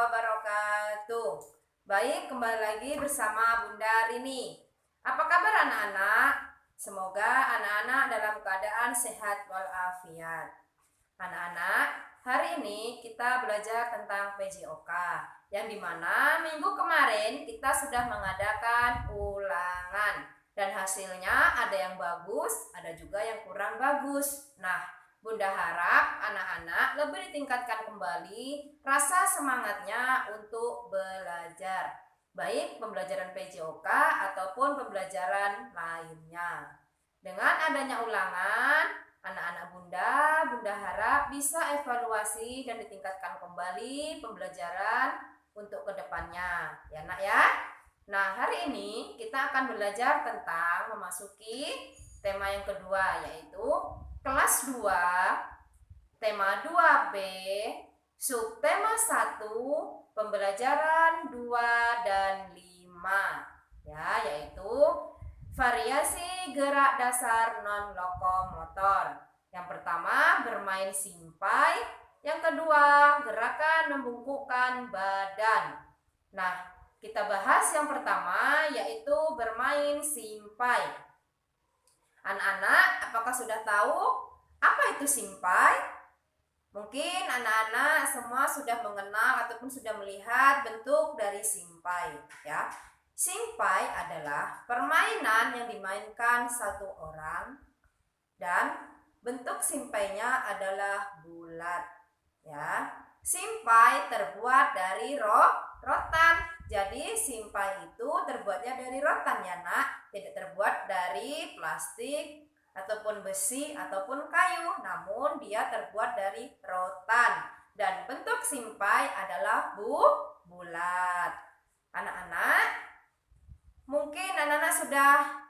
wabarakatuh. Baik, kembali lagi bersama Bunda Rini. Apa kabar anak-anak? Semoga anak-anak dalam keadaan sehat walafiat. Anak-anak, hari ini kita belajar tentang PJOK, yang dimana minggu kemarin kita sudah mengadakan ulangan. Dan hasilnya ada yang bagus, ada juga yang kurang bagus. Nah, Bunda harap anak-anak lebih ditingkatkan kembali rasa semangatnya untuk belajar, baik pembelajaran PJOK ataupun pembelajaran lainnya. Dengan adanya ulangan, anak-anak Bunda harap bisa evaluasi dan ditingkatkan kembali pembelajaran untuk kedepannya, ya nak ya. Nah, hari ini kita akan belajar tentang memasuki tema yang kedua, yaitu kelas 2, tema 2B, subtema 1, pembelajaran 2 dan 5, ya, yaitu variasi gerak dasar non-lokomotor. Yang pertama, bermain simpai. Yang kedua, gerakan membungkukkan badan. Nah, kita bahas yang pertama, yaitu bermain simpai. Anak-anak, apakah sudah tahu apa itu simpai? Mungkin anak-anak semua sudah mengenal ataupun sudah melihat bentuk dari simpai, ya. Simpai adalah permainan yang dimainkan satu orang dan bentuk simpainya adalah bulat, ya. Simpai terbuat dari rotan. Jadi simpai itu terbuatnya dari rotan ya nak, tidak terbuat dari plastik ataupun besi ataupun kayu, namun dia terbuat dari rotan dan bentuk simpai adalah bulat. Anak-anak, mungkin anak-anak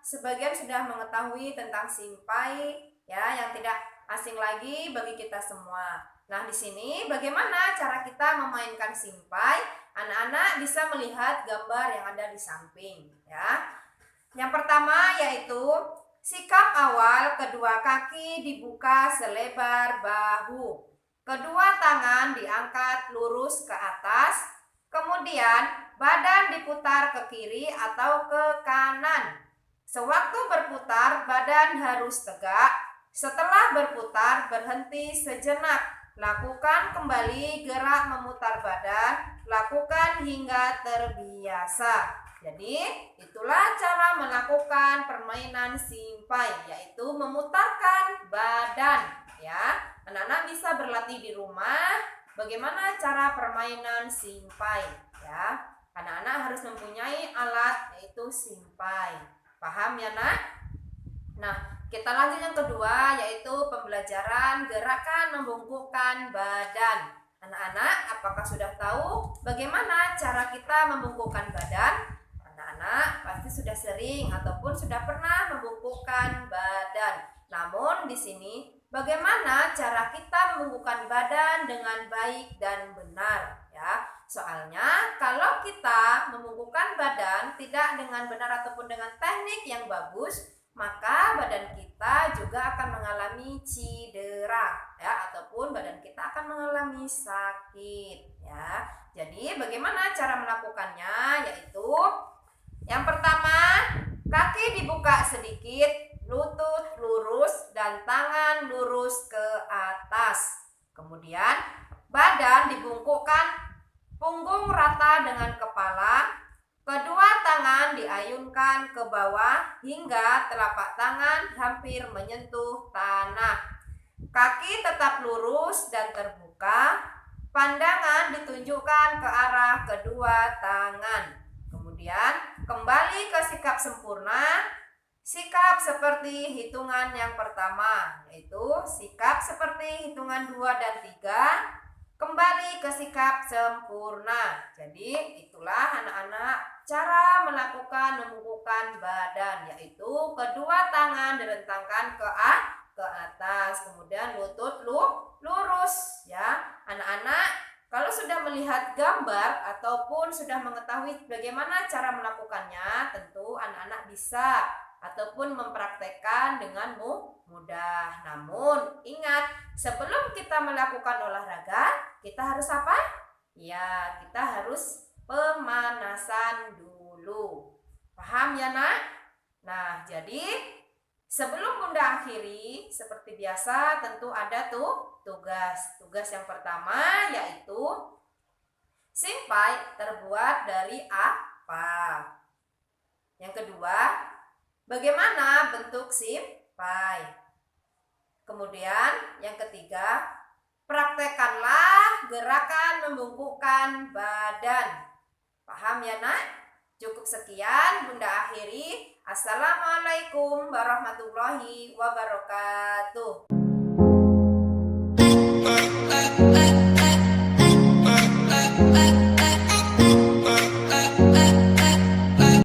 sebagian sudah mengetahui tentang simpai ya, yang tidak asing lagi bagi kita semua. Nah, di sini bagaimana cara kita memainkan simpai? Anak-anak bisa melihat gambar yang ada di samping ya. Yang pertama yaitu sikap awal, kedua kaki dibuka selebar bahu. Kedua tangan diangkat lurus ke atas. Kemudian badan diputar ke kiri atau ke kanan. Sewaktu berputar, badan harus tegak. Setelah berputar, berhenti sejenak. Lakukan kembali gerak memutar badan, lakukan hingga terbiasa. Jadi, itulah cara melakukan permainan simpai, yaitu memutarkan badan, ya. Anak-anak bisa berlatih di rumah bagaimana cara permainan simpai, ya. Anak-anak harus mempunyai alat yaitu simpai. Paham ya, Nak? Nah, kita lanjut yang kedua, yaitu pembelajaran gerakan membungkukkan badan. Anak-anak, apakah sudah tahu bagaimana cara kita membungkukkan badan? Anak-anak pasti sudah sering ataupun sudah pernah membungkukkan badan. Namun di sini, bagaimana cara kita membungkukkan badan dengan baik dan benar? Ya, soalnya kalau kita membungkukkan badan tidak dengan benar ataupun dengan teknik yang bagus, maka badan kita juga akan mengalami cedera ya, ataupun badan kita akan mengalami sakit ya. Jadi bagaimana cara melakukannya? Yaitu yang pertama, kaki dibuka sedikit, lutut lurus dan tangan lurus ke atas. Kemudian badan dibungkukkan, punggung rata dengan kepala. Kedua tangan diayunkan ke bawah hingga telapak tangan hampir menyentuh tanah. Kaki tetap lurus dan terbuka. Pandangan ditunjukkan ke arah kedua tangan. Kemudian kembali ke sikap sempurna. Sikap seperti hitungan yang pertama, yaitu sikap seperti hitungan 2 dan 3. Kembali ke sikap sempurna. Jadi itulah anak-anak cara melakukan membungkukkan badan, yaitu kedua tangan direntangkan ke atas, kemudian lutut lurus ya. Anak-anak kalau sudah melihat gambar ataupun sudah mengetahui bagaimana cara melakukannya, tentu anak-anak bisa ataupun mempraktekkan dengan mudah. Namun ingat, sebelum kita melakukan olahraga, kita harus apa? Ya, kita harus pemanasan dulu. Paham ya, Nak? Nah, jadi sebelum Bunda akhiri, seperti biasa tentu ada tugas. Tugas yang pertama yaitu simpai terbuat dari apa? Yang kedua, bagaimana bentuk simpai? Kemudian yang ketiga, praktekkanlah gerakan membungkukkan badan. Paham ya, Nak? Cukup sekian, Bunda akhiri. Assalamualaikum warahmatullahi wabarakatuh.